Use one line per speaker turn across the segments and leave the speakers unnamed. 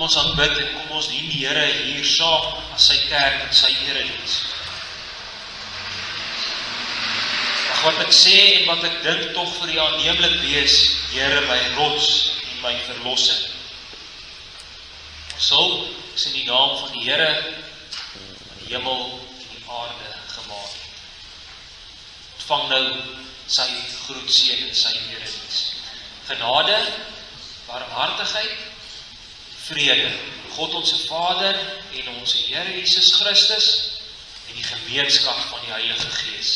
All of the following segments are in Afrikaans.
Kom ons aanbid en kom ons dien die Here hier saam as sy kerk en sy erediens. Mag wat ek sê en wat ek dink tog vir U aanneemlik wees, Here my rots en my verlosser. Ons hulp is in die naam van die Here, van die hemel en die aarde gemaak. Ontvang nou sy groetseën en sy erediens. Genade, barmhartigheid, vrede, God onze Vader en onze Here Jesus Christus en die gemeenskap van die Heilige Gees.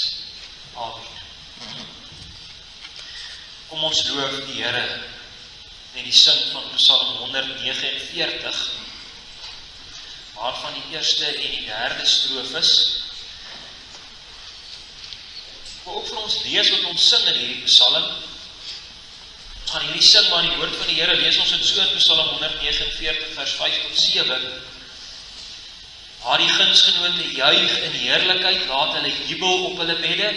Amen. Kom ons loof die Here en die sing van Psalm 149, waarvan die eerste en die derde strofes. Ek wil ook vir ons lees wat ons sing in hierdie Psalm. Ons gaan hierdie sing, maar die woord van die Here lees ons in so in Psalm 149 vers 5 tot 7. Waar die gunsgenote juig in heerlikheid, laat hulle jubel op hulle bedde,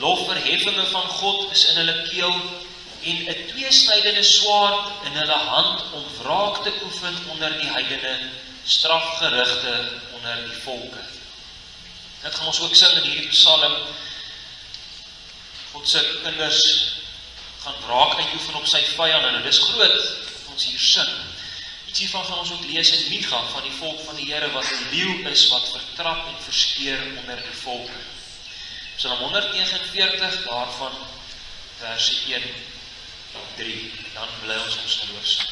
lofverheffinge van God is in hulle keel, en 'n tweesnydende swaard in hulle hand om wraak te oefen onder die heidene, strafgerigte onder die volke. Dit gaan ons ook sing in hierdie Psalm. God se kinders gaan wraak uitoefen op sy vyand, en dit is groot wat ons hier sing. Iets hiervan gaan ons ook lees in Micha, van die volk van die Here, wat 'n leeu is, wat vertrap en verskeer onder die volke. Psalm 149, daarvan verse 1 en 3, dan bly ons geloofsang.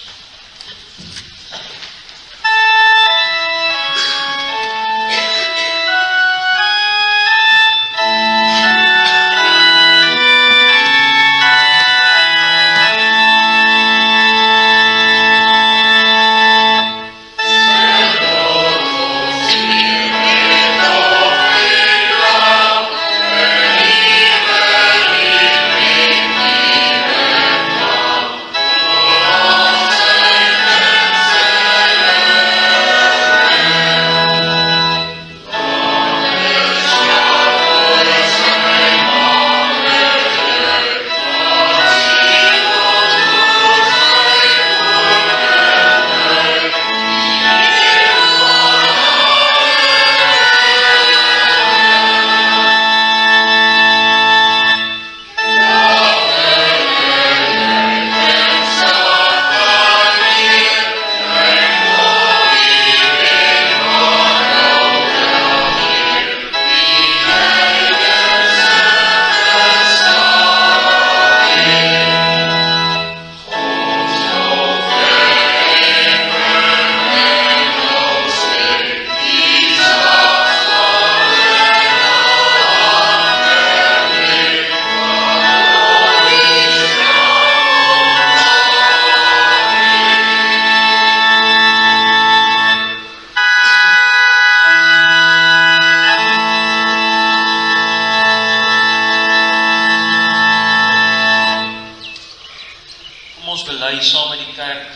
Saam met die kerk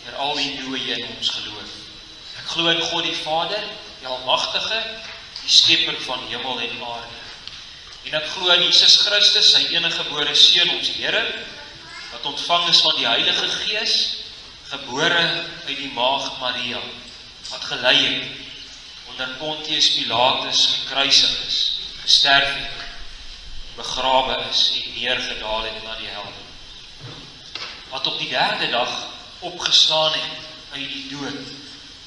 deur al die dooie in ons geloof. Ek glo in God die Vader, die Almagtige, die skepper van hemel en aarde. En ek glo in Jesus Christus, sy eniggebore Seun, ons Here, wat ontvang is van die Heilige Gees, gebore uit die maagd Maria, wat gelei het, onder Pontius Pilatus gekruisig is, gesterf het, begrawe is en neergedaal het na die hel. Wat op die derde dag opgestaan het uit die dood,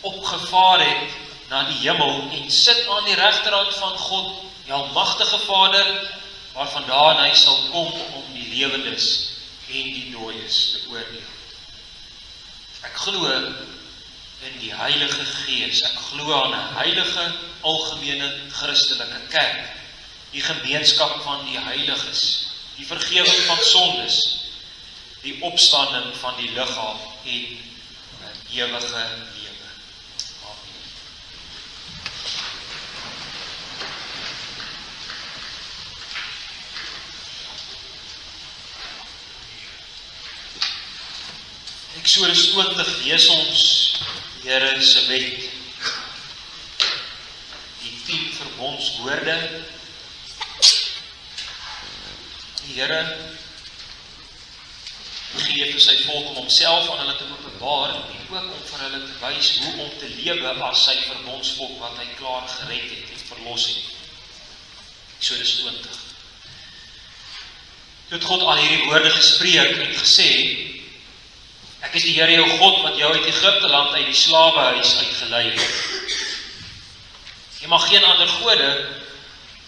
opgevaar het na die hemel en sit aan die regterhand van God, die Almagtige Vader, waarvandaan hy sal kom om die lewendes en die dooies te oordeel. Ek glo in die Heilige Gees, ek glo aan 'n heilige, algemene Christelike kerk, die gemeenskap van die heiliges, die vergewing van sondes, die opstanding van die liggaam en ewige lewe. Amen. Eksodus 20 lees ons die Here se wet, die 10 verbondswoorde. Die Here gee vir sy volk om homself aan hulle te openbaar en ook om vir hulle te wys hoe om te lewe as sy verbondsvolk wat hy klaar gered het en verlos het. Eksodus 20. Toe het God al hierdie woorde gespreek en gesê, ek is die Here jou God wat jou uit Egipte land uit die slawehuis uitgelei het. Jy mag geen ander gode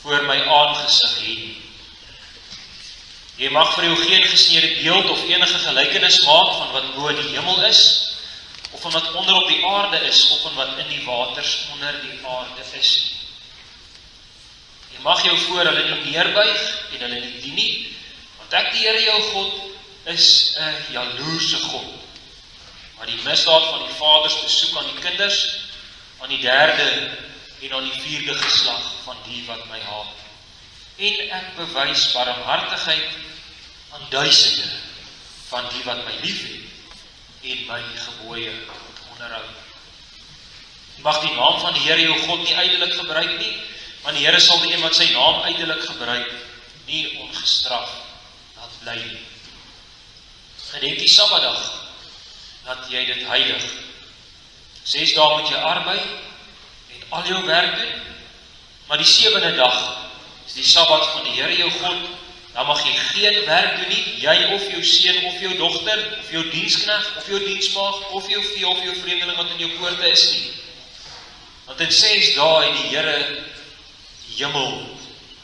voor my aangesig hê nie. Jy mag vir jou geen gesneede beeld of enige gelykenis maak van wat bo in die hemel is, of van wat onder op die aarde is, of van wat in die waters onder die aarde is. Jy mag jou voor hulle nie neerbuig en hulle nie dien nie, want ek die Here jou God is 'n jaloerse God, maar die misdaad van die vaders besoek aan die kinders, aan die derde en aan die vierde geslag van die wat my haat. En ek bewys barmhartigheid aan duisende van die wat my liefhet en my gebooie onderhou. Jy mag die naam van die Here jou God nie ydelik gebruik nie, want die Here sal die een wat sy naam ydelik gebruik, nie ongestraf laat bly nie. Gedenk die Sabbatdag, dat jy dit heilig. 6 dae moet jy arbei en al jou werk doen, maar die 7de dag is die Sabbat van die Here jou God. Dan mag jy geen werk doen nie, jy of jou seun of jou dogter, of jou diensknegt, of jou diensmaagd, of jou vee, of jou vreemdeling wat in jou poorte is nie. Want in 6 dae het die Here die hemel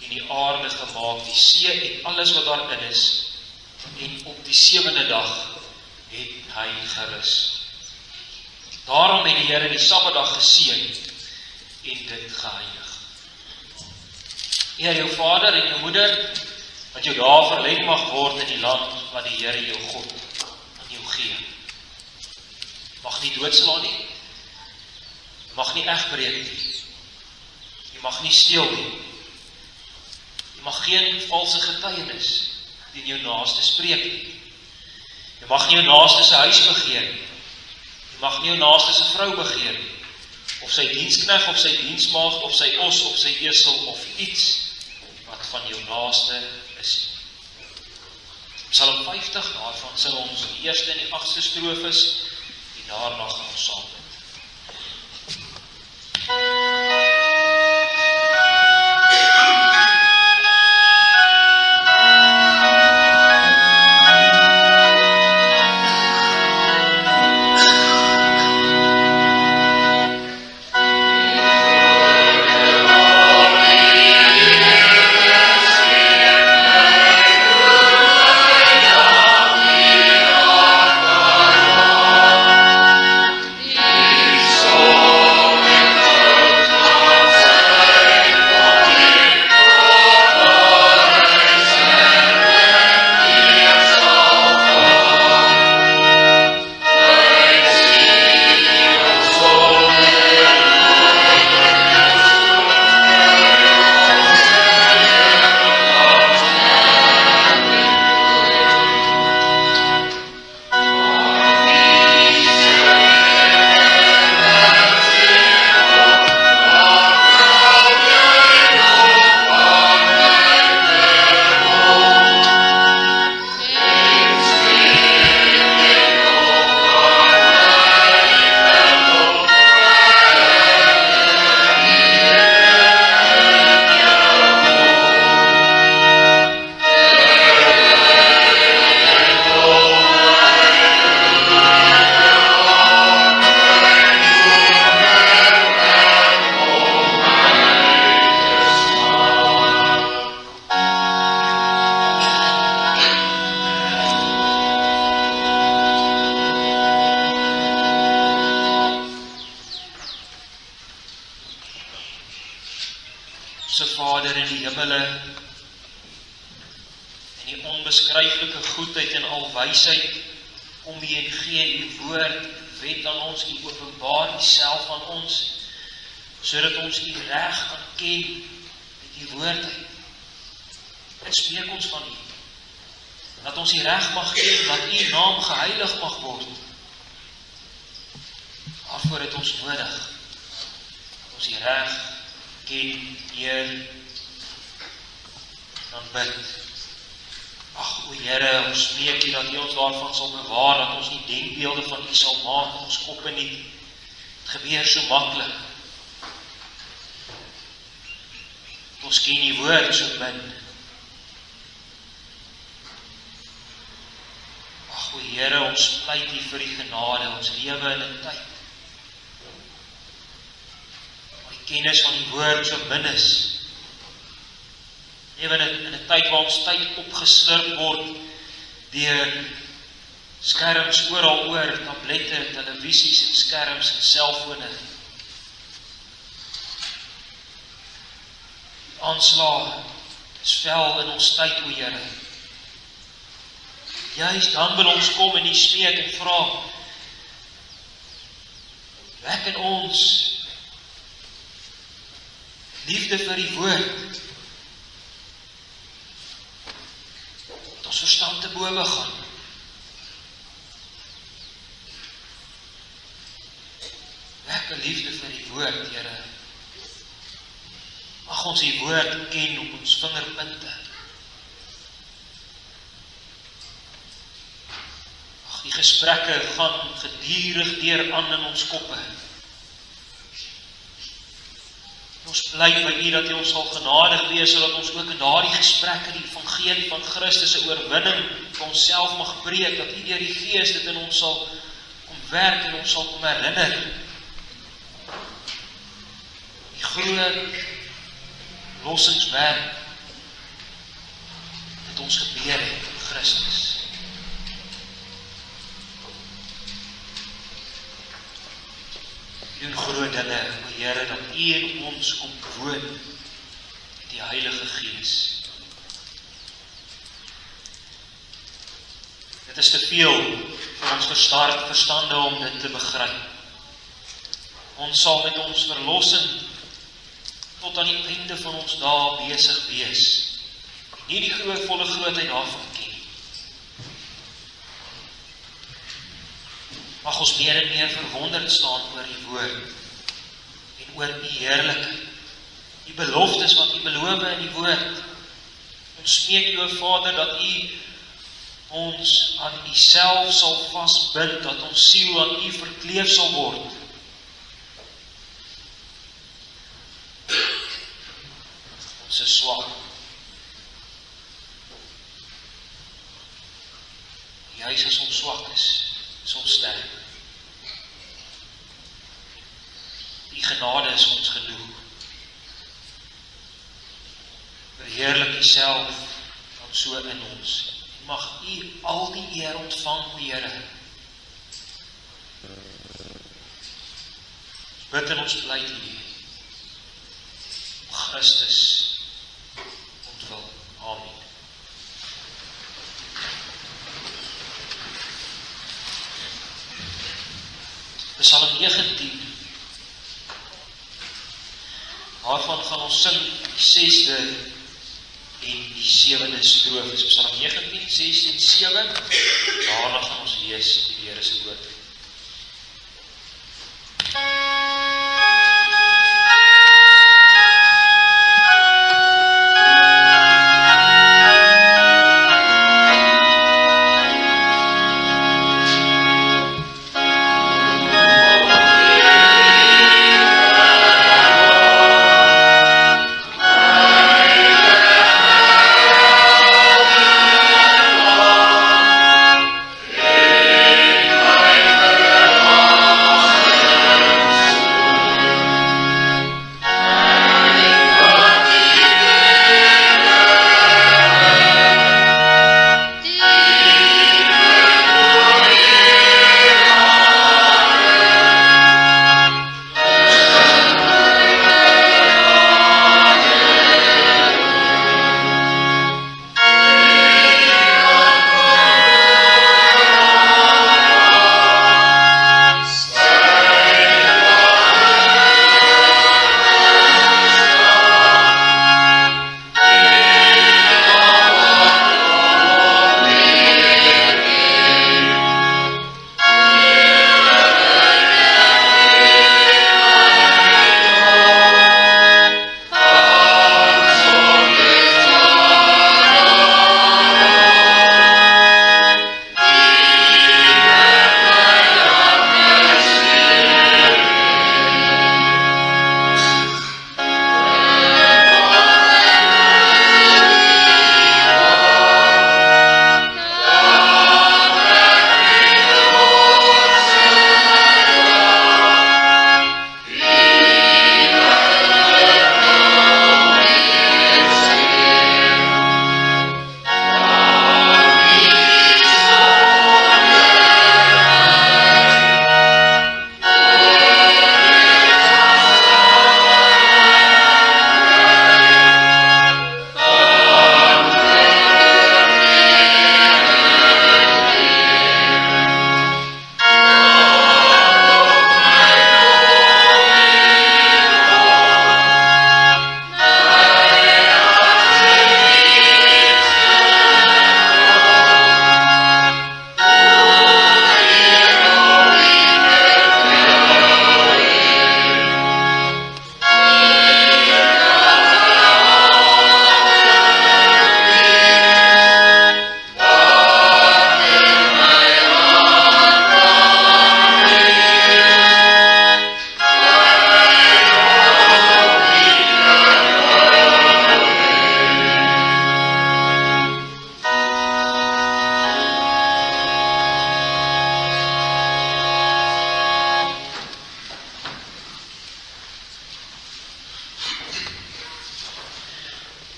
en die aarde gemaak, die see en alles wat daarin is, en op die 7de dag het hy gerus. Daarom het die Here die Sabbatdag geseën en dit geheilig. Eer jou vader en jou moeder, dat jou dae verleng mag word in die land wat die Here jou God aan jou gee. Jy mag nie doodslaan nie, jy mag nie egbreek nie, jy mag nie steel nie, jy mag geen valse getuienis teen jou naaste spreek nie, jy mag nie jou naaste se huis begeer nie, jy mag nie jou naaste se vrou begeer nie, of sy diensknegt, of sy diensmaagd, of sy os, of sy esel, of iets wat van jou naaste is. Psalm 50, daarvan sing ons die eerste en die 8ste strofes, en daarna gaan ons saam bid. Vader in die hemele, en die onbeskryflike goedheid en al wysheid, kom U en gee U woord, wet aan ons, U openbaar Uself aan ons, sodat ons U reg kan ken met U woord uit. Ek spreek ons van U, dat ons U reg mag ken, dat U naam geheilig mag word. Daarvoor het ons nodig, dat ons U reg ken, Heer, dan bid. Ag, O Here, ons smeek U dat U ons daarvan sal bewaar, dat ons nie denkbeelde van U sal maak in ons koppe nie. Het gebeur so maklik. Ons ken die woord so min. Ag, o Here, ons pleit U vir die genade, ons lewe in 'n tyd waar die kennis van die woord so min is. Lewe in 'n tyd waar ons tyd opgeslurp word deur skerms oral oor, tablette, televisies en skerms en selfone. Aanslae is vel in ons tyd, o Here. Juist dan wil ons kom en U smeek en vra, wek in ons liefde vir die woord, dat ons verstand te bowe gaan. Wek 'n liefde vir die woord, Here. Mag ons die woord ken op ons vingerpunte. Mag die gesprekke gaan gedurig deur aan in ons koppe. Ons pleit by U dat U ons sal genadig wees, sodat ons ook in daardie gesprekke die evangelie van Christus se oorwinning vir onsself mag preek, dat U deur die Gees dit in ons sal kom werk en ons sal kom herinner. Die groot lossingswerk het ons gebeur het in Christus. U doen groot dinge, o Here, dat U in ons kom woon met die Heilige Gees. Dit is te veel vir ons verstande om dit te begryp. Ons sal met ons verlossing tot aan die einde van ons dae besig wees. Nie die volle grootheid daarvan ken. Mag ons meer en meer verwonderd staan oor die woord en oor U heerlikheid, die beloftes wat U beloof in die woord. Ons smeek U, o Vader, dat U ons aan U self sal vasbind, dat ons siel aan U verkleef sal word. Ons is swak. Juis as ons swak is ons sterk. Die genade is ons genoeg. Verheerlik U self dan so in ons. Mag U al die eer ontvang, o Here. Ons bid en ons pleit U. Christus ontwil. Amen. Psalm 19. Waarvan gaan ons sing die 6de en die 7de strofes. Psalm 19, 6 en 7. Daarna gaan ons lees die Here se woord.
Amen.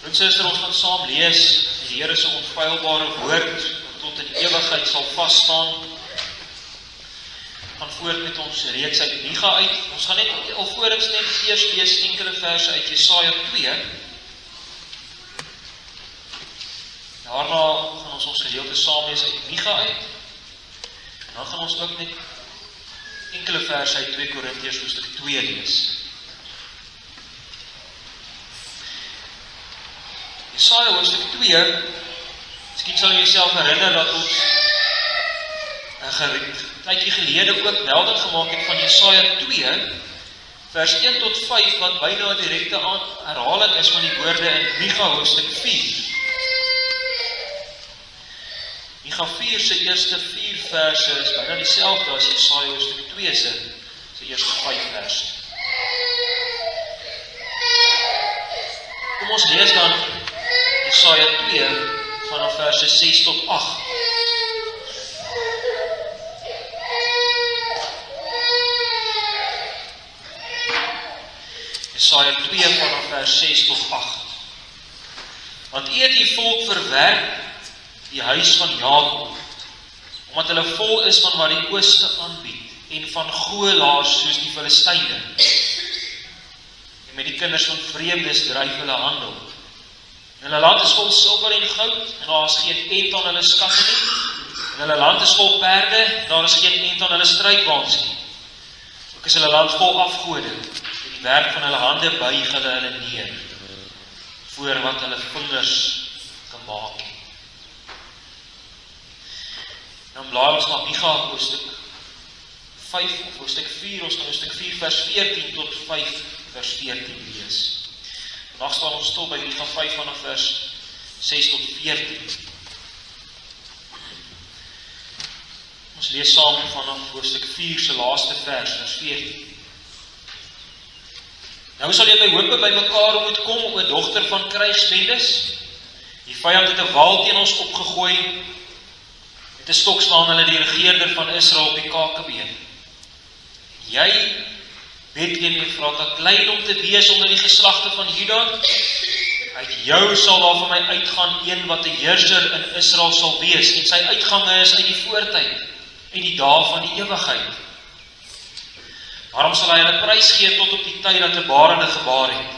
En suster, ons gaan saam lees die Here se onfeilbare woord wat tot in ewigheid sal vasstaan. Gaan voort met ons reeks uit Micha uit. Ons gaan net alvorens net eers lees enkele verse uit Jesaja 2. Daarna gaan ons gedeelte saam lees uit Micha uit. En dan gaan ons ook net enkele verse uit 2 Korintiërs hoofstuk 2 lees. Jesaja hoofstuk 2, miskien sal jy jouself herinner dat ons 'n tydjie gelede ook melding gemaak het van Jesaja 2, vers 1 tot 5, wat byna 'n direkte herhaling is van die woorde in Micha hoofstuk 4. Micha 4 se eerste 4 verse is byna dieselfde as Jesaja hoofstuk 2 se eerste 5 verse. Kom ons lees dan Jesaja 2 vanaf verse 6 tot 8. Jesaja 2 vanaf vers 6 tot 8. Want U het die volk verwerp, die huis van Jakob, omdat hulle vol is van wat die ooste aanbied, en van goelaars soos die Filistyne. En met die kinders van vreemdes dryf hulle handel. En hulle land is vol silwer en goud, en daar is geen end aan hulle skatte nie. En hulle land is vol perde, en daar is geen end aan hulle strydwaans nie. Ook is hulle land vol afgode, en die werk van hulle hande buig hulle neer, voor wat hulle vingers gemaak het. Dan blaai ons na Micha hoofstuk 5 of hoofstuk 4, ons gaan hoofstuk 4 vers 14 tot 5 vers 14 lees. Vandag staan ons stil by Micha 5 vanaf vers 6 tot 14. Ons lees saam vanaf hoofstuk 4 se laaste vers 14. Nou sal jy by hope by mekaar moet kom, o dogter van krygsbendes. Die vyand het 'n wal teen ons opgegooi. Met 'n stok slaan hulle die regerder van Israel op die kakebeen. Jy, Bethlehem Efrata, klein om te wees onder die geslagte van Juda. Uit jou sal daar van my uitgaan een wat 'n heerser in Israel sal wees, en sy uitgange is uit die voortyd, uit die dae van die ewigheid. Waarom sal hy hulle prys gee tot op die tyd dat 'n barende gebaar het?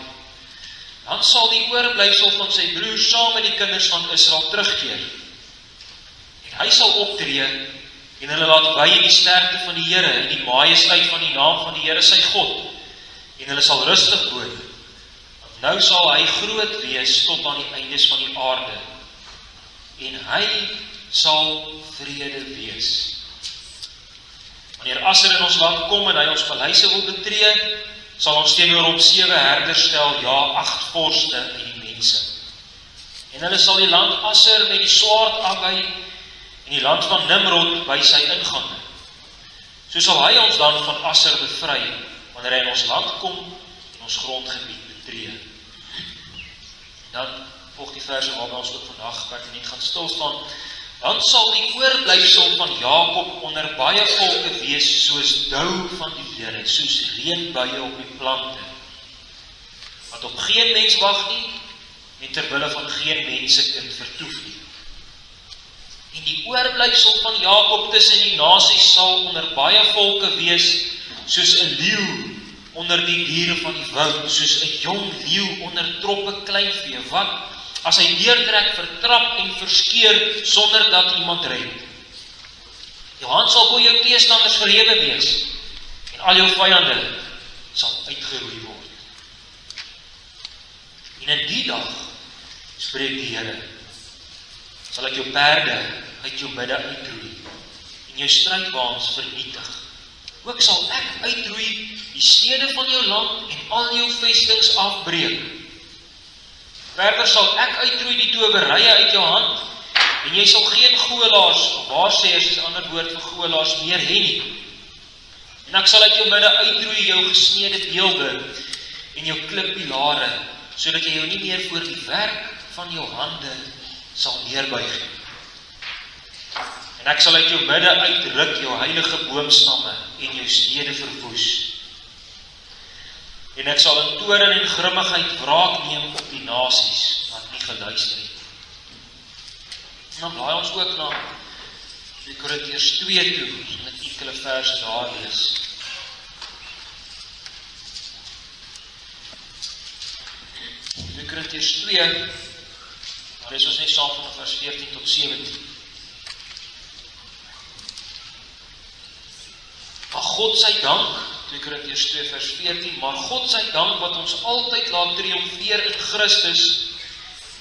Dan sal die oorblyfsel van sy broer saam met die kinders van Israel terugkeer. En hy sal optree en hulle laat wy in die sterkte van die Here en die majesteit van die naam van die Here sy God. En hulle sal rustig woon. Want nou sal hy groot wees tot aan die eindes van die aarde. En hy sal vrede wees. Wanneer Asser in ons land kom en hy ons paleise wil betree, sal ons teenoor hom 7 herders stel, ja, 8 vorste en die mense. En hulle sal die land Asser met die swaard afwy en die land van Nimrod by sy ingange. So sal hy ons dan van Asser bevry, wanneer hy in ons land kom en ons grondgebied betree. Dan volg die verse waarby ons ook vandag pertinent gaan stilstaan. Dan sal die oorblyfsel van Jakob onder baie volke wees, soos dou van die Here, soos reënbuie op die plante, wat op geen mens wag nie, en terwille van geen mensekind vertoef nie. En die oorblyfsel van Jakob tussen die nasies sal onder baie volke wees, soos 'n leeu onder die diere van die woud, soos 'n jong leeu onder troppe kleinvee, wat as hy deurtrek, vertrap en verskeur sonder dat iemand red. Jou hand sal bo jou teestanders verhewe wees en al jou vyande sal uitgeroei word. En in die dag, spreek die Here, sal ek jou perde uit jou midde uitroei en jou strydwaans vernietig. Ook sal ek uitroei die stede van jou land en al jou vestings afbreek. Verder sal ek uitroei die towerye uit jou hand, en jy sal geen goelaars, of waarsêers is 'n ander woord vir goelaars, meer hê nie. En ek sal uit jou midde uitroei jou gesneede beelde en jou klippilare, sodat jy jou nie meer voor die werk van jou hande sal neerbuig nie. En ek sal uit jou midde uitruk jou heilige boomstamme en jou stede verwoes. En ek sal in toorn en grimmigheid wraak neem op die nasies, wat geluister het. En dan blaai ons ook na 2 Korintiërs 2 toe, ons gaan net enkele verse daar lees. 2 Korintiërs 2, daar lees ons net saam van vers 14 tot 17. Maar God sy dank, 2 Korintiërs 2 vers 14, maar God sy dank wat ons altyd laat triomfeer in Christus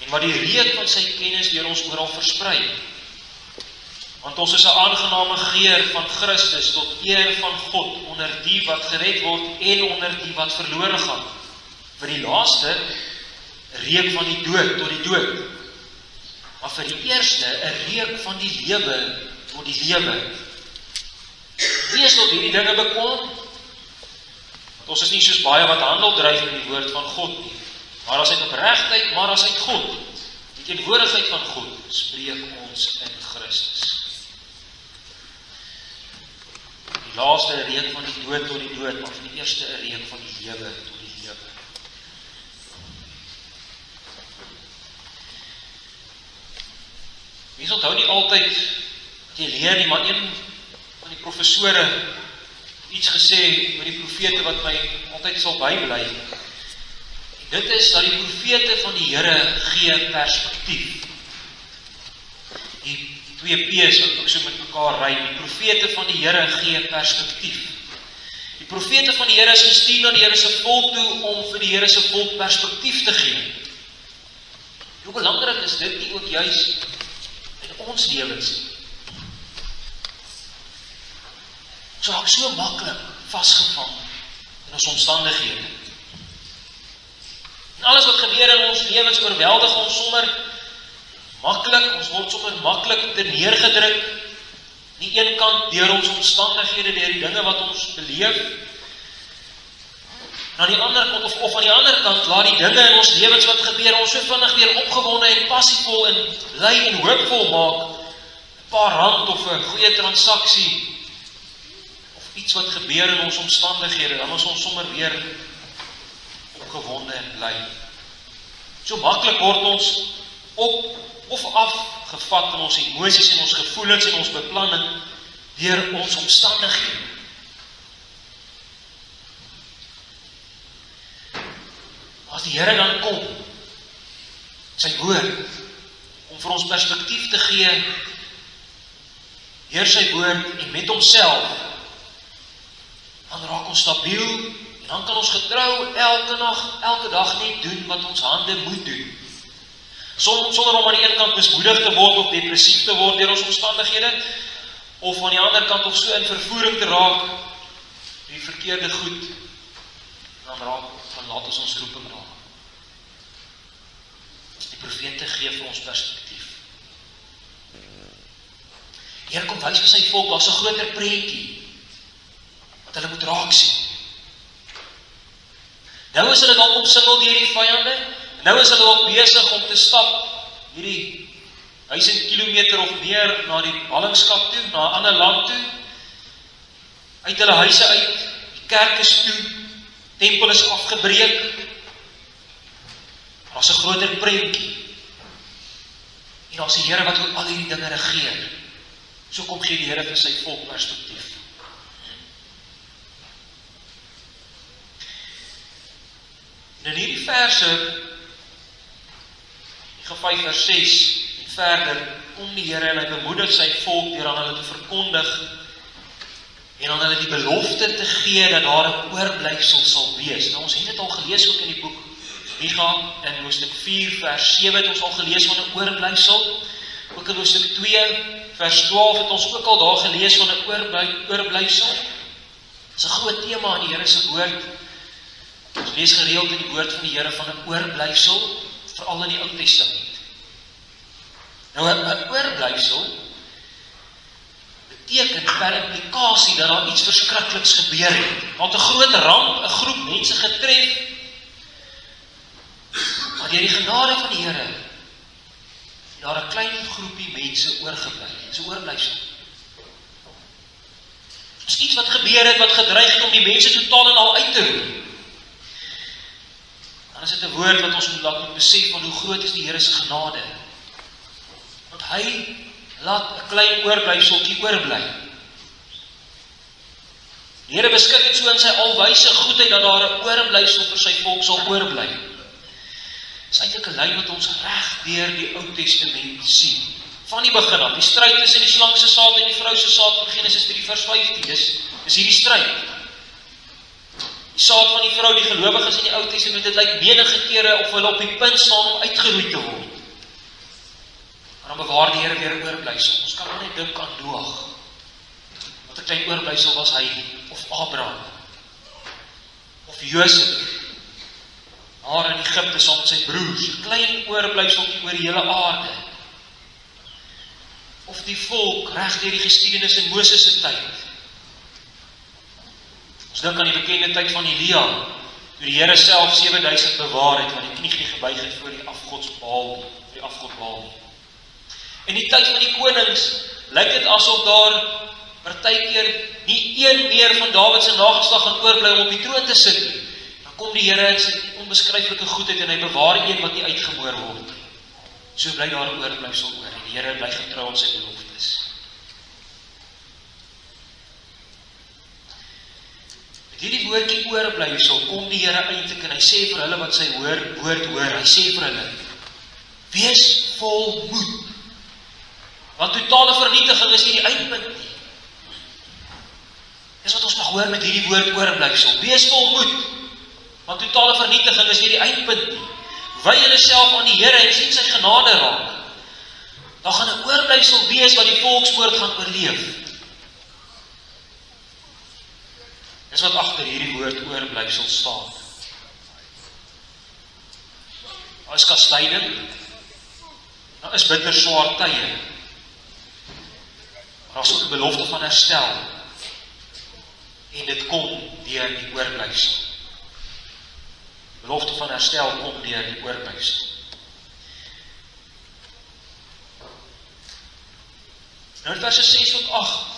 en wat die reuk van sy kennis deur ons oral versprei. Want ons is 'n aangename geur van Christus tot eer van God onder die wat gered word en onder die wat verlore gaan. Vir die laaste reuk van die dood tot die dood. Maar vir die eerste 'n reuk van die lewe tot die lewe. Wie is tot hierdie dinge bekwam? Want ons is nie soos baie wat handel dryf met die woord van God nie, maar as uit opregtheid, maar as uit God. Die teenwoordigheid van God spreek ons in Christus. Die laaste 'n reuk van die dood tot die dood, maar vir die eerste 'n reuk van die lewe tot die lewe. Mens onthou nie altyd wat jy leer nie, maar een van die professore iets gesê oor die profete wat my altyd sal bybly. En dit is dat die profete van die Here gee perspektief. Die 2 P's wat ook so met mekaar ry, die profete van die Here gee perspektief. Die profete van die Here is gestuur na die Here se volk toe om vir die Here se volk perspektief te gee. Hoe belangrik is dit nie ook juis in ons lewens nie? Ons raak so maklik vasgevang in ons omstandighede. En alles wat gebeur in ons lewens oorweldig ons sommer maklik, ons word sommer maklik neergedruk. Nie een kant deur ons omstandighede, deur die dinge wat ons beleef. En aan die ander kant, of aan die ander kant, laat die dinge in ons lewens wat gebeur, ons so vinnig weer opgewonde en passievol en bly en hoopvol maak. 'n paar rand of 'n goeie transaksie, iets wat gebeur in ons omstandighede, dan is ons sommer weer opgewonde en bly. So maklik word ons op of af gevat in ons emosies en ons gevoelens en ons beplanning deur ons omstandighede. As die Here dan kom, sy woord, om vir ons perspektief te gee, deur sy woord en met homself, dan raak ons stabiel, en dan kan ons getrou elke dag net doen wat ons hande moet doen. Sonder om aan die ene kant mismoedig te word of depressief te word deur ons omstandighede, of aan die ander kant of so in vervoering te raak, die verkeerde goed, dan laat ons roeping raak. Die profete gee vir ons perspektief. Die Here kom wys vir sy volk, daar's 'n groter prentjie, wat hulle moet raak sien. Nou is hulle dalk omsingel deur die vyande, nou is hulle ook besig om te stap hierdie 1000 kilometer of meer na die ballingskap toe, na 'n ander land toe, uit hulle huise uit, die kerk is toe, tempel is afgebreek, daar's 'n groter prentjie, en daar's die Here wat oor al hierdie dinge regeer. So kom gee die Here vir sy volk perspektief. En in hierdie verse, 5 vers 6 en verder, kom die Here en hy bemoedig sy volk deur aan hulle te verkondig en aan hulle die belofte te gee dat daar 'n oorblyfsel sal wees. Nou ons het dit al gelees ook in die boek Micha, in hoofstuk 4 vers 7 het ons al gelees van 'n oorblyfsel. Ook in hoofstuk 2 vers 12 het ons ook al daar gelees van 'n oorblyfsel. Dit is 'n groot tema in die Here se woord. Ons lees gereeld in die woord van die Here van 'n oorblyfsel, veral in die Ou Testament. Nou 'n oorblyfsel beteken per implikasie dat daar iets verskrikliks gebeur het. Want 'n groot ramp, 'n groep mense getref, maar deur die genade van die Here daar 'n klein groepie mense oorgebly. Dis 'n oorblyfsel. Dis iets wat gebeur het wat gedreig het om die mense totaal en al uit te roei. dan is dit 'n woord wat ons moet laat besef van hoe groot is die Here se genade. Want hy laat 'n klein oorblyfseltjie oorbly. Die Here beskik dit so in sy alwyse goedheid dat daar 'n oorblyfsel vir sy volk sal oorbly. Dit is eintlik 'n lyn wat ons reg deur die Ou Testament sien. Van die begin af, die stryd tussen die slang se saad en die vrou se saad van Genesis 3 vers 15, dis hierdie stryd. Die saad van die vrou, die gelowiges in die Ou Testament, dit lyk menige kere of hulle op die punt staan om uitgeroei te word. Maar dan bewaar die Here weer 'n oorblyfsel. Ons kan net dink aan Noag. Wat 'n klein oorblyfsel was hy, of Abraham, of Josef, daar in Egipte saam met sy broers, 'n klein oorblyfseltjie oor die hele aarde. Of die volk reg deur die geskiedenis in Moses se tyd. Ons dink aan die bekende tyd van Elia, toe die Here self 7000 bewaar het, want die knie gebuig het voor die afgod Baal. In die tyd van die konings, lyk dit asof daar partykeer nie een meer van Dawid se nageslag gaan oorbly om op die troon te sit nie. Dan kom die Here in sy onbeskryflike goedheid en hy bewaar een wat nie uitgemoor word. So bly daar 'n oorblyfsel oor en die Here bly getrou aan sy beloftes. Met hierdie woordjie oorblyfsel kom die Here eintlik en hy sê vir hulle wat sy woord hoor, hy sê vir hulle: wees vol moed. Want totale vernietiging is nie die eindpunt nie. Dis wat ons mag hoor met hierdie woord oorblyfsel. Wees vol moed. Want totale vernietiging is nie die eindpunt nie. Wy julle self aan die Here en sien sy genade raak. Dan gaan 'n oorblyfsel wees wat die volksmoord gaan oorleef. Dis wat agter hierdie woord oorblyfsel staan. Daar is kastyding. Daar is bitter swaar tye. Maar daar is ook 'n belofte van herstel. En dit kom deur die oorblyfsel. Belofte van herstel kom deur die oorblyfsel. Nou in verse 6 tot 8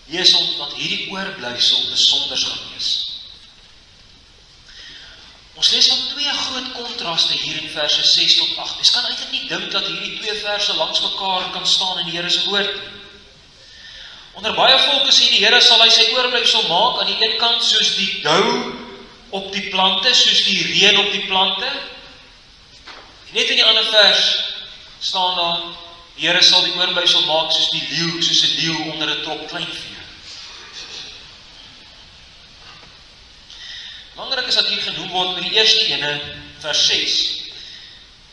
lees ons dat hierdie oorblyfsel besonders gaan wees. Ons lees van twee groot kontraste hier in verse 6 tot 8. Jy kan eintlik nie dink dat hierdie twee verse langs mekaar kan staan in die Here se woord. Onder baie volke sê die Here sal hy sy oorblyfsel maak aan die een kant soos die dou op die plante, soos die reën op die plante. Net in die ander vers staan daar, die Here sal die oorblyfsel maak soos 'n leeu onder 'n trop kleinvee. Belangrik is dat hier genoem word met die eerste ene, vers 6.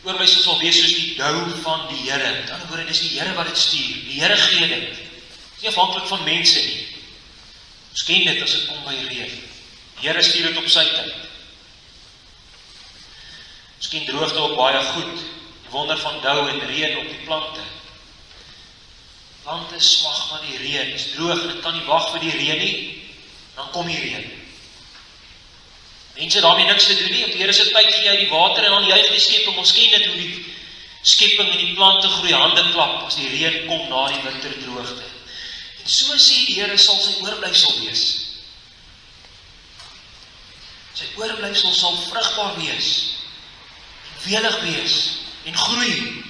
Oorblyfsel sal wees soos die dou van die Here. Met ander woorde, dis die Here wat dit stuur. Die Here gee dit. Dis nie afhanklik van mense nie. Ons ken dit as dit kom by reën. Die Here stuur dit op sy tyd. Ons ken droogte ook baie goed. Die wonder van dou en reën op die plante. Plante smag na die reën. Dit is droog en dit kan nie wag vir die reën nie. Dan kom die reën. Mense daarmee niks te doen nie. Op die Here se tyd gee hy die water en dan juig die skepping. Ons ken dit hoe die skepping en die plante groei, hande klap as die reën kom na die winterdroogte. En so sê die Here sal sy oorblyfsel wees. Sy oorblyfsel sal vrugbaar wees, welig wees en groei.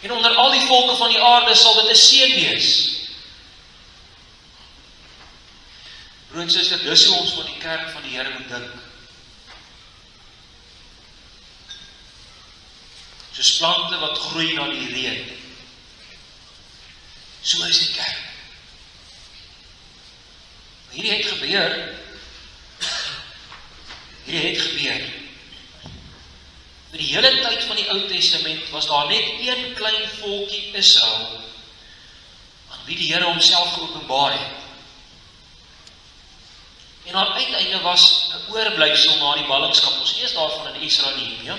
En onder al die volke van die aarde sal dit 'n seën wees. Broer en suster, dis hoe ons van die kerk van die Here moet dink. Soos plante wat groei na die reën. So is die kerk. Maar hierdie het gebeur. Vir die hele tyd van die Ou Testament was daar net een klein volkie Israel aan wie die Here homself geopenbaar het. En aan uiteinde was 'n oorblyfsel na die ballingskap. Ons lees daarvan in Esra 9, ja.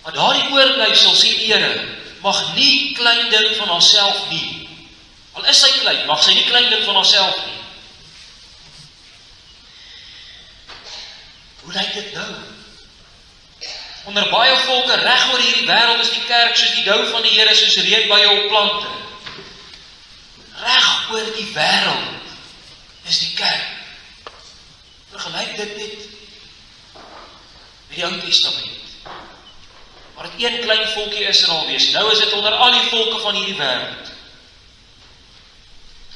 Maar daardie oorblyfsel, sê die Here, mag nie klein ding van haarself nie. Al is sy klein, mag sy nie klein ding van haarself nie. Hoe lyk dit nou? Onder baie volke reg oor hierdie wêreld is die kerk soos die dou van die Here, soos reënbuie op plante. Reg oor die wêreld is die kerk. Vergelyk vergelyk dit net met die Ou Testament. Maar dit een klein volkie Israel wees, nou is dit onder al die volke van hierdie wêreld.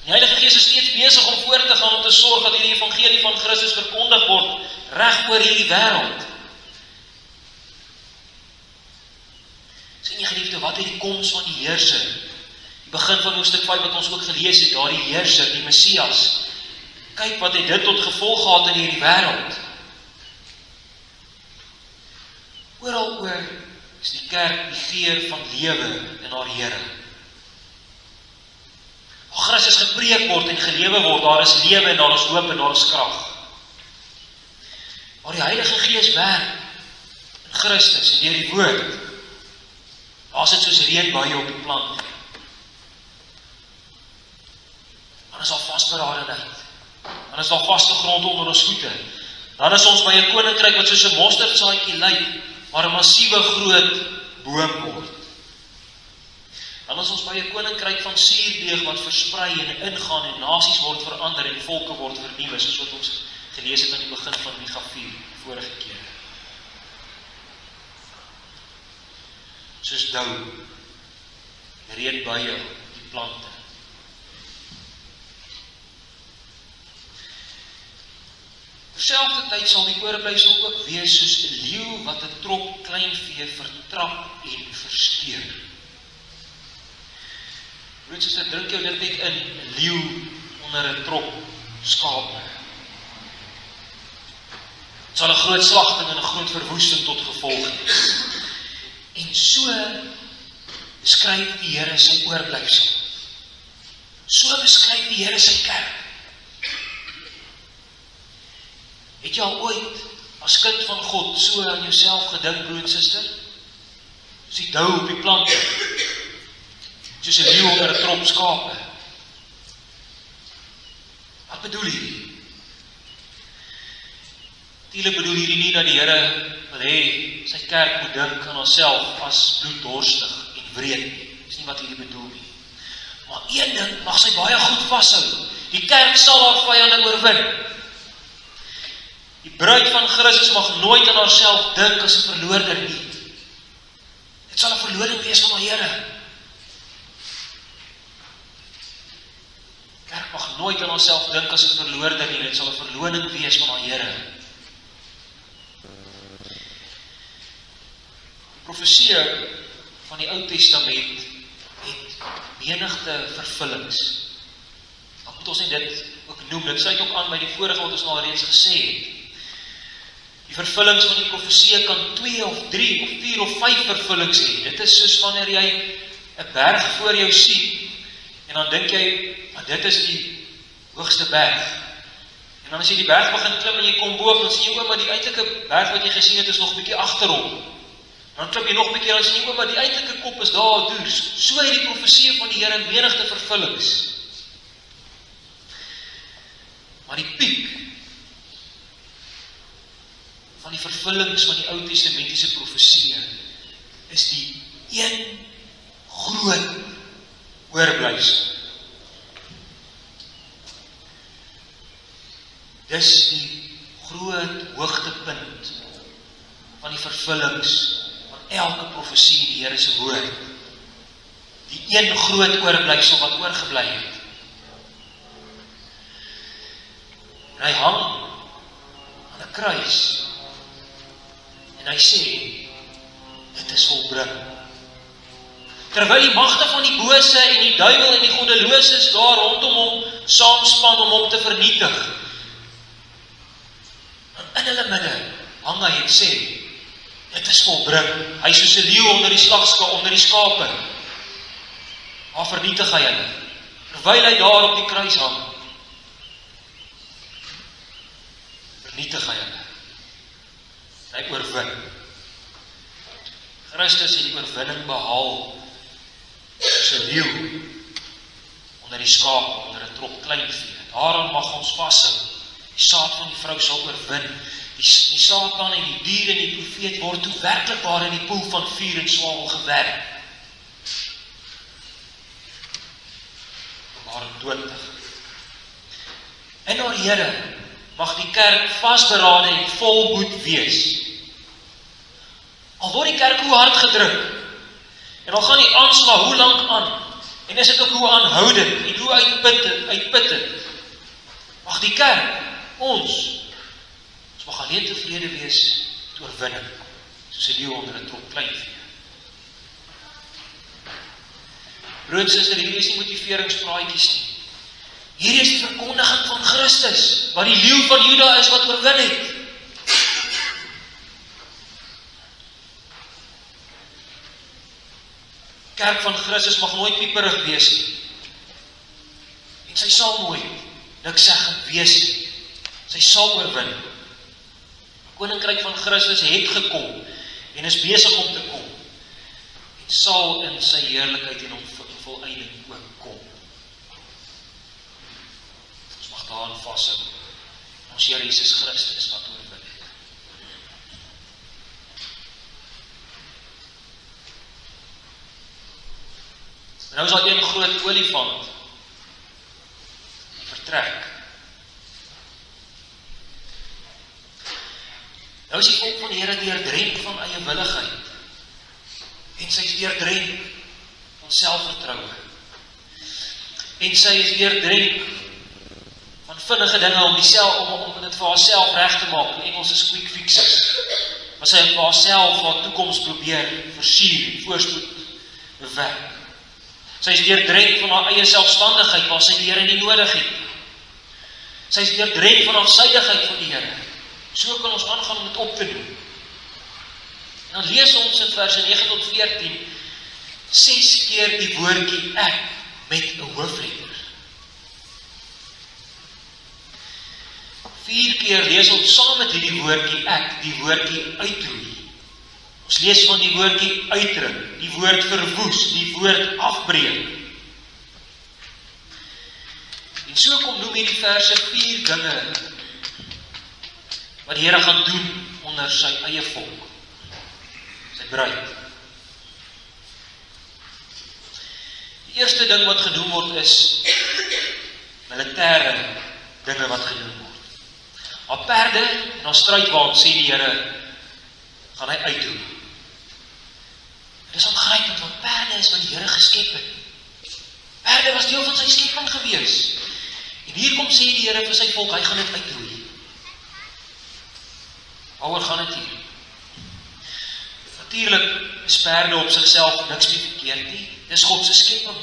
Die Heilige Gees is steeds besig om voort te gaan om te sorg dat hierdie evangelie van Christus verkondig word reg oor hierdie wêreld. Sien jy geliefde, wat het die koms van die heerser? Die begin van hoofstuk 5 wat ons ook gelees het, daar die heerser, die Messias. Kyk wat het dit tot gevolg gehad in hierdie wêreld. Oral oor is die kerk die geur van lewe in haar Here. Waar Christus gepreek word en gelewe word, daar is lewe en daar is hoop en daar is krag. Waar die Heilige Gees werk in Christus en deur die woord, daar is dit soos reënbuie op die plant. Dan is daar vastberadenheid. Dan is daar vaste grond onder ons voete. Dan is ons by 'n koninkryk wat soos 'n mosterdsaadjie lyk, maar 'n massiewe groot boom word. Dan is ons by 'n koninkryk van suurdeeg wat versprei en ingaan en nasies word verander en volke word vernuwe, soos wat ons gelees het aan die begin van Micha 4 vorige keer. Soos dou, reënbuie op die plante. Terselfdertyd sal die oorblyfsel ook wees soos 'n leeu wat 'n trop kleinvee vertrap en versteur. Weet jy, so druk jou dit net in, 'n leeu onder 'n trop skape. Het sal 'n groot slagting en 'n groot verwoesting tot gevolg hê. En so beskryf die Here sy oorblyfsel. So beskryf die Here sy kerk. Het jy al ooit as kind van God so aan jouself gedink, broer en suster? Soos die dou op die plante, soos 'n leeu onder 'n trop skape. Wat bedoel hierdie? Natuurlik bedoel hierdie nie dat die Here wil hê sy kerk moet dink aan haarself as bloeddorstig en wreed nie. Dis nie wat hierdie bedoel nie. Maar een ding mag sy baie goed vashou. Die kerk sal haar vyande oorwin. Die bruid van Christus mag nooit aan haarself dink as 'n verloorder nie. Dit sal 'n verloring wees van haar Here. Die kerk mag nooit aan haarself dink as 'n verloorder nie. Dit sal 'n verloning wees van haar Here. Die profeseë van die Ou Testament het menigte vervullings. Dan moet ons net dit ook noem. Dit sluit ook aan by die vorige wat ons nou reeds gesê het. Die vervullings van die profeseë kan 2 of 3 of 4 of 5 vervullings hê. Dit is soos wanneer jy 'n berg voor jou sien en dan dink jy, dit is die hoogste berg. En dan as jy die berg begin klim en jy kom bo, dan sien jy ook maar die eintlike berg wat jy gesien het is nog 'n bietjie agterom. Dan klim jy nog 'n bietjie, dan sien jy ook maar die eintlike kop is daar deur. So het die profeseë van die Here menigte vervullings. Maar die piek van die vervullings van die Ou Testamentiese profeseë is die een groot oorblyfsel. Dis die groot hoogtepunt van die vervullings van elke profesie in die Here se woord. Die een groot oorblyfsel wat oorgebly het. En hy hang aan 'n kruis. En hy sê, dit is volbring. Terwyl die magte van die bose en die duiwel en die goddeloses daar rondom hom saamspan om hom te vernietig. En in hulle midde hang hy en sê, dit is volbring. Hy is soos 'n leeu onder die skape. Maar vernietig hy hulle. Terwyl hy daar op die kruis hang, vernietig hy hulle. Hy oorwin. Christus het die oorwinning behaal soos 'n leeu onder die skape, onder 'n trop kleinvee. Daarom mag ons vashou. Die saad van die vrou sal oorwin. Die Satan en die dier en die profeet word toe werklik waar in die poel van vuur en swavel gewerp. Openbaring 20. En haar Here mag die kerk vasberade en vol moed wees. Al word die kerk hoe hard gedruk, en al gaan die aanslag hoe lank aan, en is dit ook hoe aanhoudend, en hoe uitputtend, mag die kerk, ons mag alleen tevrede wees met oorwinning, soos 'n leeu onder 'n trop kleinvee. Broer en suster, hierdie is nie motiveringspraatjies nie. Hierdie is die verkondiging van Christus, wat die leeu van Juda is wat oorwin het. Kerk van Christus mag nooit pieperig wees nie. En sy sal nooit niks sê wees nie. Sy sal oorwin. Die koninkryk van Christus het gekom en is besig om te kom. En sal in sy heerlikheid en volleinding ook kom. Ons mag daaraan vashou. Ons Here Jesus Christus wat oorwin het. En nou is daar een groot olifant die vertrek. Nou is die volk van die Here deurdrenk van eie willigheid. En sy is deurdrenk van selfvertroue. En sy is deurdrenk van vinnige dinge om dit vir haarself reg te maak. In Engels is quick fixes. Maar sy vir haarself haar toekoms probeer versier en voorspoed bewerk. Sy is deurdrenk van haar eie selfstandigheid waar sy die Here nie nodig het. Sy is deurdrenk van afsydigheid van die Here. So kan ons aangaan om dit op te doen. En dan lees ons in verse 9 tot 14 6 keer die woordjie ek met 'n hoofletter. 4 keer lees ons saam met hierdie woordjie ek, die woordjie uitroei. Ons lees van die woordjie uitdruk, die woord verwoes, die woord afbreek. En so kom noem hierdie verse 4 dinge wat die Here gaan doen onder sy eie volk, sy bruid. Die eerste ding wat genoem word is militêre dinge wat genoem word. Haar perde en haar strydwaans, sê die Here, gaan hy uitroei. Dit is aangrypend, want perde is wat die Here geskep het. Perde was deel van sy skepping gewees. En hier kom sê die Here vir sy volk, hy gaan dit uitroei. Waaroor gaan dit hier? Natuurlik is perde op sigself niks meer verkeerd nie. Dis God se skepping.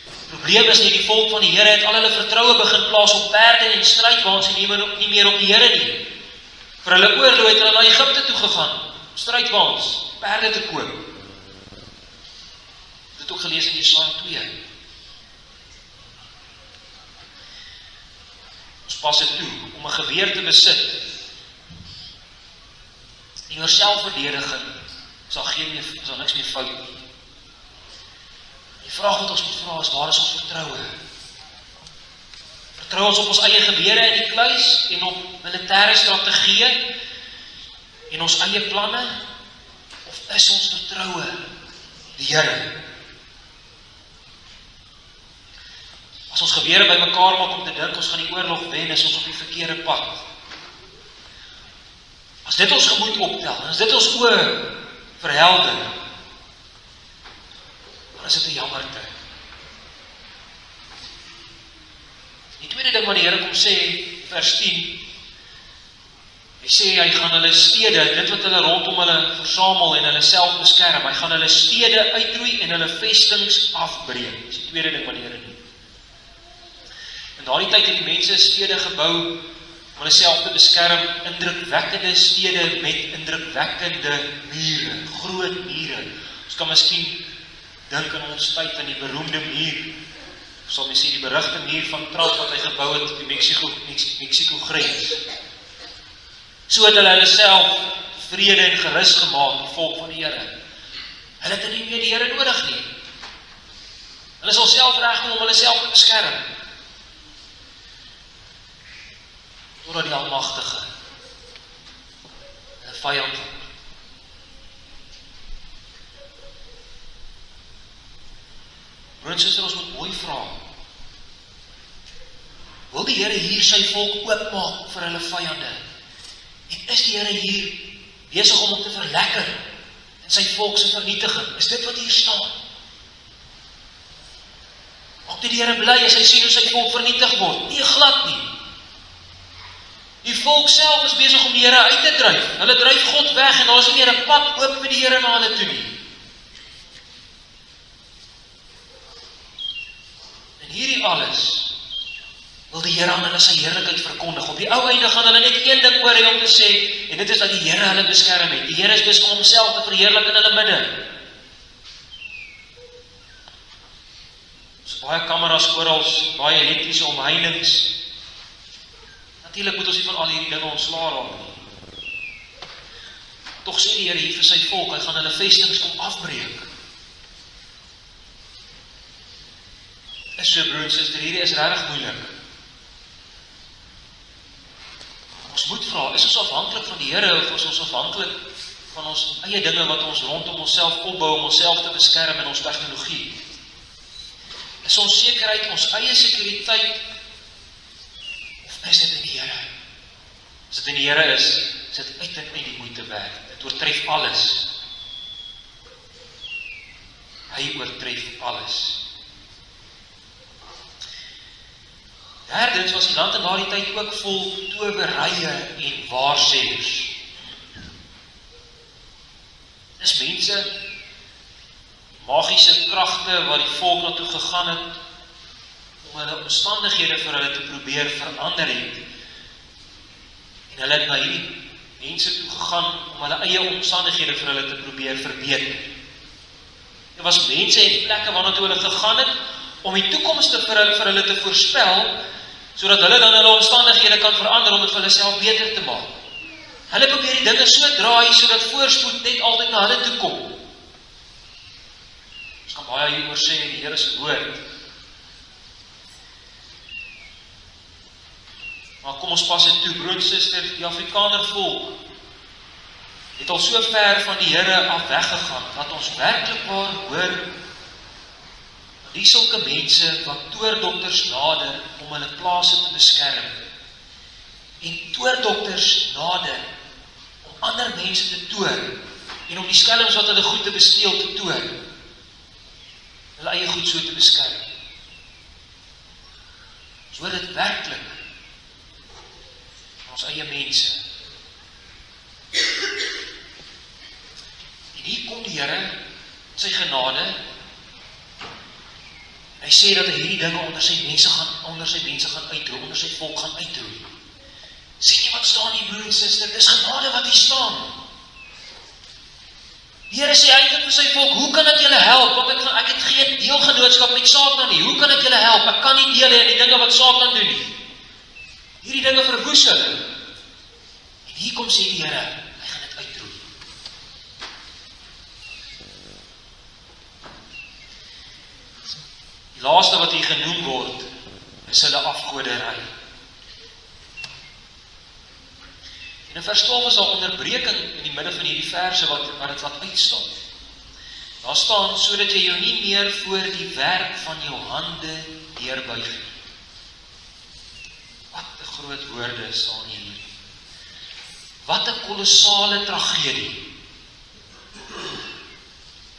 Die probleem is nie, die volk van die Here het al hulle vertroue begin plaas op perde en strydwaans en nie meer op die Here nie. Vir hulle oorlog het hulle na Egipte toe gegaan, strydwaans, perde te koop. Dit het ook gelees in Jesaja 2. Ons pas dit toe om 'n geweer te besit. En oor selfverdediging sal niks meer fout nie. Die vraag wat ons moet vra is, waar is ons vertroue? Vertrou ons op ons eie gewere in die kluis en op militêre strategieë en ons eie planne? Of is ons vertroue die Here? As ons gewere bymekaar maak om te dink ons gaan die oorlog wen, is ons op die verkeerde pad. As dit ons gemoed optel, as dit ons oë verhelder, dan is dit 'n jammerte. Die tweede ding wat die Here kom sê, vers 10, hy sê hy gaan hulle stede, dit wat hulle rondom hulle versamel en hulle self beskerm, hy gaan hulle stede uitroei en hulle vestings afbreek. Dis die tweede ding wat die Here doen. In daardie tyd het die mense stede gebou om hulle self te beskerm, indrukwekkende stede met indrukwekkende mure, groot mure. Ons kan miskien dink in ons tyd aan die beroemde muur, sal mens sê die berugte muur van Trump wat hy gebou het op die Mexico grens. So het hulle self vrede en gerus gemaak, die volk van die Here. Hulle het nie meer die Here nodig nie. Hulle sal self regkom om hulle self te beskerm. Totdat die Almagtige hulle vyand word. Broer en suster, ons moet mooi vra. Wil die Here hier sy volk oopmaak vir hulle vyande? En is die Here hier besig om te verlekker in sy volk se vernietiging? Is dit wat hier staan? Maak die Here bly as hy sien hoe sy volk vernietig word? Nee, glad nie. Die volk self is besig om die Here uit te dryf. Hulle dryf God weg en daar is nie meer 'n pad oop vir die Here na hulle toe nie. En hierdie alles wil die Here aan hulle sy heerlikheid verkondig. Op die ou einde gaan hulle net een ding oor hê om te sê, en dit is dat die Here hulle beskerm het. Die Here is besig om homself te verheerlik in hulle midde. Ons baie kameras oral, baie elektriese omheinings. Natuurlik moet ons nie van al hierdie dinge ontslaa raak nie. Tog sê die Here hier vir sy volk, hy gaan hulle vestings kom afbreek. Is so, broer en suster, hierdie is regtig moeilik. Ons moet vra, is ons afhanklik van die Here of is ons afhanklik van ons eie dinge wat ons rondom onsself opbou om onsself te beskerm in ons tegnologie? Is ons sekerheid, ons eie sekuriteit, of is dit in die Here? As dit in die Here is dit uit en uit die moeite werd. Dit oortref alles. Hy oortref alles. Derdens was die land in daardie tyd ook vol towerye en waarsêers. Dis mense, magiese kragte wat die volk na toe gegaan het, om hulle omstandighede vir hulle te probeer verander het. En hulle het na hierdie mense toe gegaan om hulle eie omstandighede vir hulle te probeer verbeter. Dit was mense en plekke waarna toe hulle gegaan het, om die toekomste vir hulle te voorspel, sodat hulle dan hulle omstandighede kan verander om dit vir hulle self beter te maak. Hulle probeer die dinge so draai, sodat voorspoed net altyd na hulle toe kom. Ons kan baie hieroor sê in die Here se woord. Maar kom ons pas dit toe, broer en suster, die Afrikaner volk het al so ver van die Here af weggegaan, dat ons werklik waar hoor, die sulke mense wat toordokters nader om hulle plase te beskerm, en toordokters nader om ander mense te toor, en om die skelms wat hulle goed te besteel te toor, hulle eie goed so te beskerm. Ons hoor dit werklik ons eie mense. En hier kom die Here in sy genade. Hy sê dat hy hierdie dinge onder sy mense gaan uitroei, onder sy volk gaan uitroei. Sien jy wat staan hier, broer en suster? Dis genade wat hier staan. Die Here sê eintlik vir sy volk, hoe kan ek julle help? Want ek het geen deelgenootskap met Satan nie. Hoe kan ek julle help? Ek kan nie deel hê in die dinge wat Satan doen nie. Hierdie dinge verwoes hulle. En hier kom sê die Here, hy gaan dit uitroei. Die laaste wat hier genoem word, is hulle afgoderry. En in vers 12 is daar onderbreking in die midde van hierdie verse wat dit laat uitstaan. Daar staan, sodat jy jou nie meer voor die werk van jou hande deurbuig nie. Wat 'n groot woorde staan hier. Wat 'n kolossale tragedie.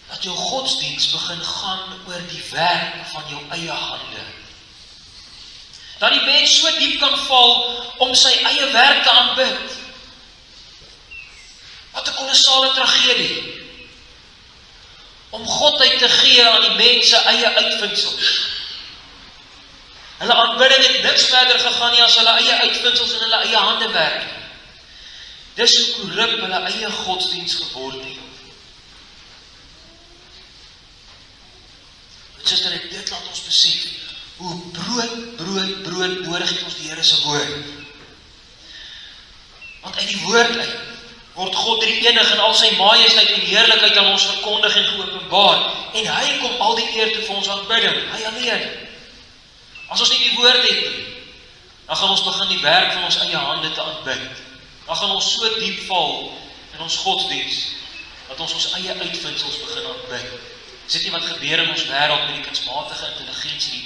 Dat jou godsdiens begin gaan oor die werk van jou eie hande. Dat die mens so diep kan val om sy eie werk te aanbid. Wat 'n kolossale tragedie. Om godheid te gee aan die mens se eie uitvindsels. Hulle aanbidding het niks verder gegaan nie as hulle eie uitvindsels in hulle eie hande werk. Dis hoe korrup hulle eie godsdiens geword het. Suster, dit laat ons besef hoe brood nodig het ons die Here se woord. Want uit die woord uit word God die enige in al sy majesteit en heerlikheid aan ons verkondig en geopenbaar. En hy kom al die eer toe vir ons aanbidding, hy alleen. As ons nie die woord het nie, dan gaan ons begin die werk van ons eie hande te aanbid. Dan gaan ons so diep val in ons godsdiens, dat ons eie uitvindsels begin aanbid. Is dit nie wat gebeur in ons wêreld met die kunsmatige intelligensie,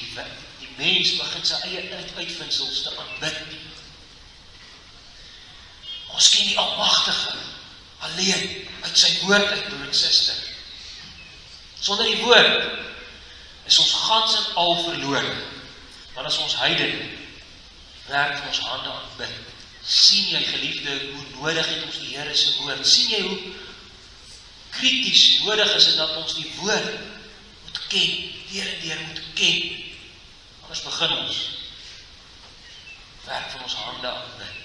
die mens begin sy eie uitvindsels te aanbid nie. Ons ken die Almagtige, alleen, uit sy woord uit, broer en suster. Sonder die woord, is ons gans en al verlore, want as ons heidene, werk van ons hande aanbid. Sien jy, geliefde, hoe nodig het ons die Here se woord? Sien jy hoe krities nodig is dit dat ons die woord moet ken, deur en deur moet ken? Anders begin ons werk van ons hande aanbid.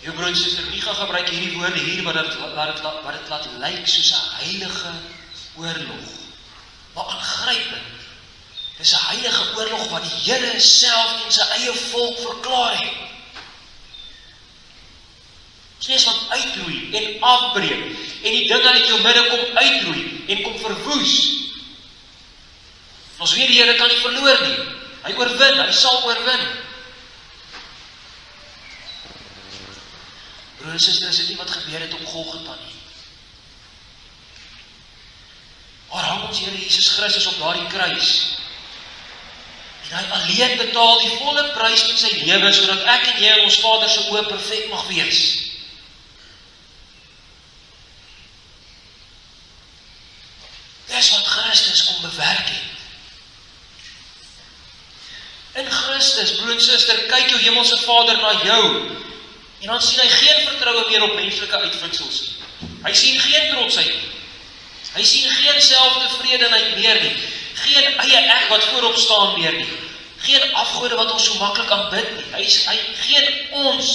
Jou broer en suster, nie gaan gebruik hierdie woorde hier, wat dit laat lyk soos 'n heilige oorlog. Maar aangrypend, dis 'n heilige oorlog wat die Here self en sy eie volk verklaar het. Ons lees van uitroei en afbreek, en die dinge uit jou midde kom uitroei en kom verwoes. Ons weet die Here kan nie verloor nie. Hy oorwin, hy sal oorwin. Broer en suster, is dit nie wat gebeur het op Golgotha nie. Waar hang ons Here Jesus Christus op daardie kruis? En hy alleen betaal die volle prys met sy lewe, sodat ek en jy in ons Vader se oë perfek mag wees. Dis wat Christus kom bewerk het. In Christus, broer en suster, kyk jou hemelse Vader na jou, en dan sien hy geen vertroue meer op menslike uitvindsels nie. Hy sien geen trotsheid nie. Hy sien geen selftevredenheid meer nie. Geen eie ek wat voorop staan meer nie. Geen afgode wat ons so maklik aanbid nie. Hy geen ons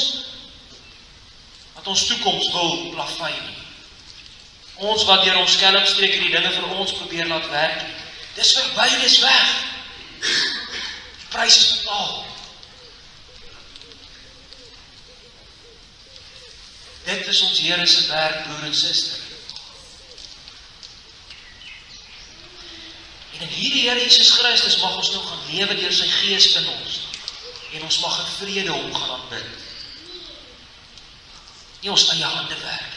wat ons toekoms wil plafy nie. Ons wat deur ons skelmstreke die dinge vir ons probeer laat werk. Dis verby, dis weg. Die prys is betaal. Dit is ons Here se werk, broer en suster. En in hierdie Here Jesus Christus mag ons nou gaan lewe deur sy Gees in ons. En ons mag in vrede hom gaan aanbid. Nie ons eie hande werk.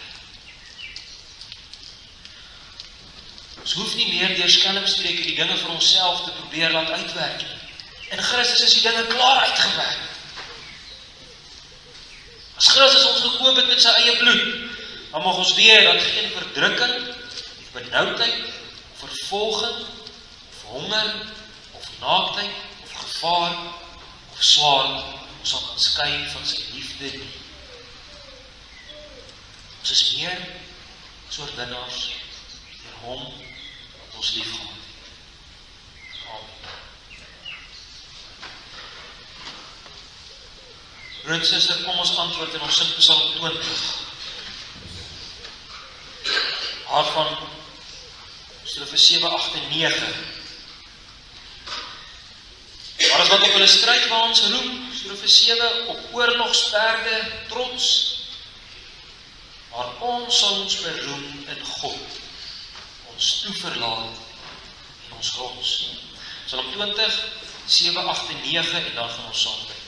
Ons hoef nie meer deur skelmstreke die dinge vir onsself te probeer laat uitwerk nie. In Christus is die dinge klaar uitgewerk. As Christus ons gekoop het met sy eie bloed, dan mag ons weet dat geen verdrukking, benoudheid, vervolging, of honger, of naaktheid, of gevaar, of swaard, ons sal kan skei van sy liefde nie. Ons is meer as oorwinnaars deur hom wat ons liefgehad het. Amen. Broer en suster, kom ons antwoord en ons sing Psalm 20. Waarvan strofe 7, 8 en 9. Maar as wat op hulle strydwaans roep, strofe 7, op oorlogsperde trots, maar ons sal ons beroem in God, ons toeverlaat en ons rots. Psalm 20, 7, 8 en 9 en dan gaan ons saam bid.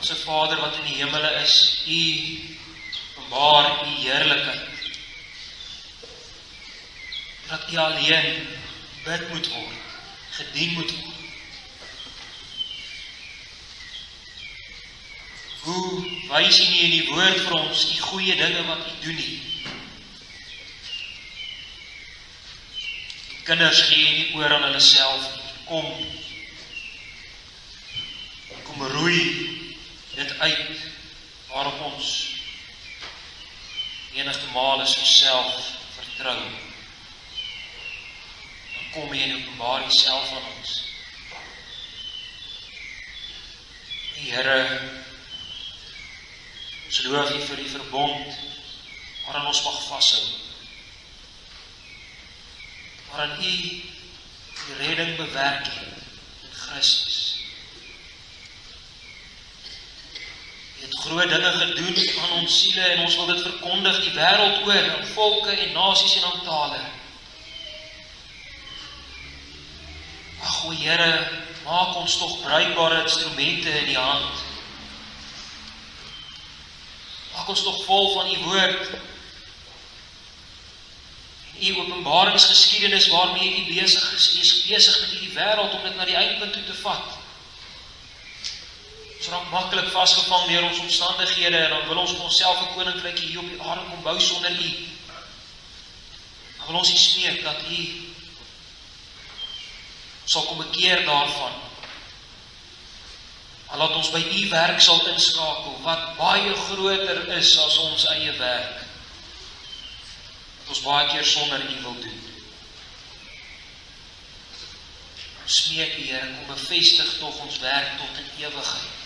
Onse Vader wat in die hemele is, U openbaar U heerlikheid. Dat U alleen bid moet word, gedien moet word. Hoe wys U nie in die woord vir ons die goeie dinge wat U doen nie? Die kinders gee nie oor aan hulle self nie. Kom roei dit uit waarop ons enige male so self vertrou. Dan kom jy en openbaar Uself aan ons. Die Here, ons loof U vir die verbond waaraan ons mag vashou. Waaraan U die redding bewerk het in Christus. U het groot dinge gedoen aan ons siele en ons wil dit verkondig die wêreld oor, aan volke en nasies en aan tale. Ag, o Here, maak ons tog bruikbare instrumente in die hand. Maak ons tog vol van U woord. En U openbaringsgeskiedenis waarmee U besig is. U is besig met hierdie wêreld om dit na die eindpunt toe te vat. Ons raak maklik vasgevang deur ons omstandighede en dan wil ons vir onsself 'n koninkryk hier op die aarde kom bou sonder U. Dan wil ons U smeek dat U sal kom bekeer daarvan. En laat ons by U werk sal inskakel, wat baie groter is as ons eie werk. Wat ons baie keer sonder U wil doen. Smeek U, Here, kom bevestig tog ons werk tot in ewigheid.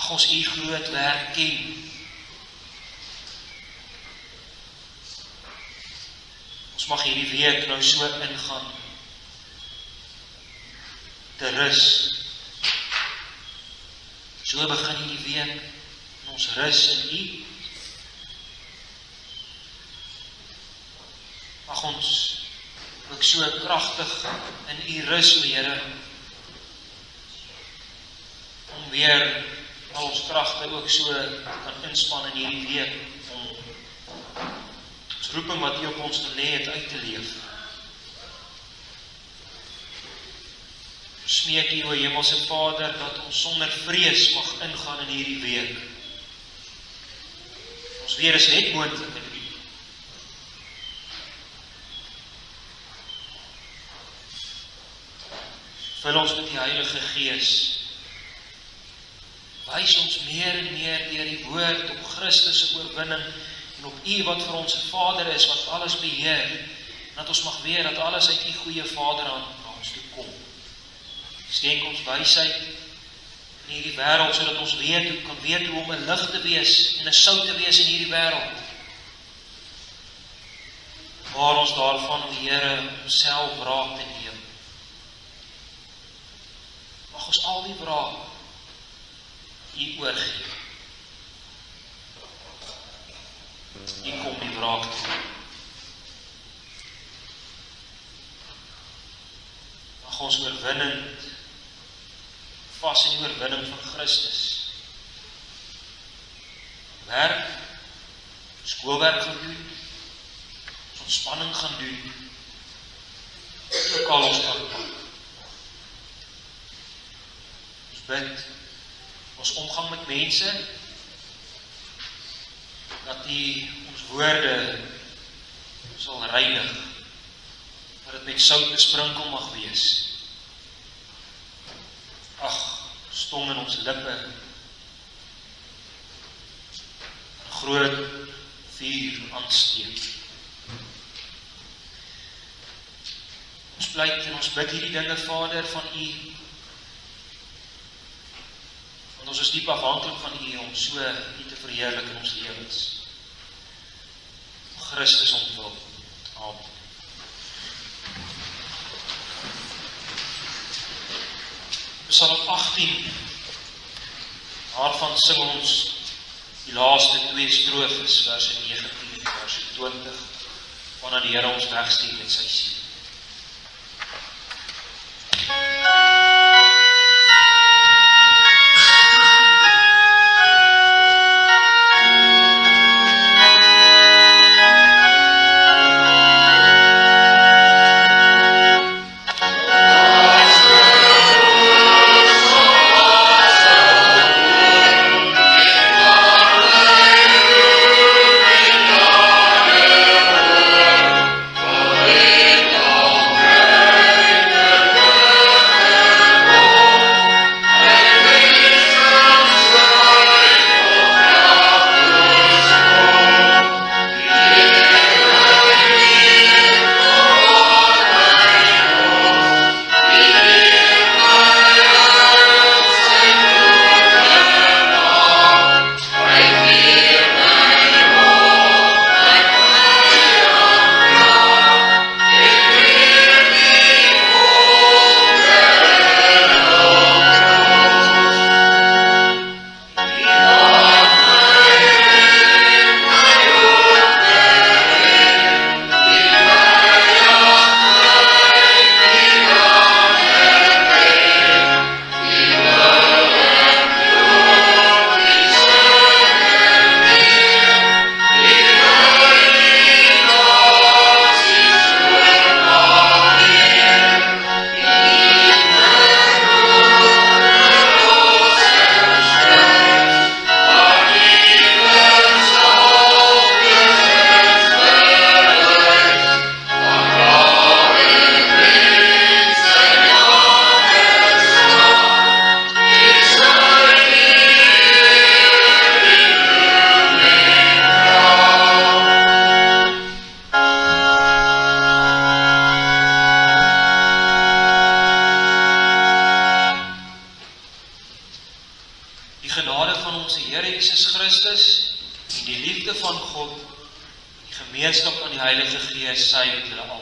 Mag ons U groot werk ken. Ons mag hierdie week nou so ingaan. Te rus. So begin hierdie week en ons rus in U. Mag ons ook so kragtig in U rus, o Here, om weer al ons kragte ook so kan inspann in hierdie week, om ons roeping wat U op ons gelê het uit te leef. Smeek U, o Hemelse Vader, dat ons sonder vrees mag ingaan in hierdie week. Ons weer is net moontlik in U. Vul ons met die Heilige Gees. Wys ons meer en meer deur die woord op Christus' oorwinning en op U wat vir ons 'n Vader is, wat alles beheer. Dat ons mag weet dat alles uit U goeie Vaderhand na ons toe kom. Skenk ons wysheid in hierdie wêreld, sodat ons kan weet hoe om 'n lig te wees en 'n sout te wees in hierdie wêreld. Maar ons daarvan, o Here, self wraak te neem. Mag ons al die wraak U oorgee. U kom die wraak toe. Mag ons oorwinnend vas in die oorwinning van Christus werk, skoolwerk gaan doen, ons ontspanning gaan doen, ook al ons aanpak. Ons bid, ons omgang met mense, dat U ons woorde sal reinig, dat dit met sout besprinkel mag wees. Ag, stong in ons lippe, groot vuur aansteek. Ons pleit en ons bid hierdie dinge, Vader, van U, want ons is diep afhanklik van U om so U te verheerlik in ons lewens. Christus ontwil. Amen. Psalm 18, daarvan sing ons die laaste 2 strofes, verse 19 en verse 20, waarna die Here ons wegstuur met sy siel. Die genade van ons Here Jesus Christus en die liefde van God, die gemeenskap van die Heilige Gees, sy met julle almal.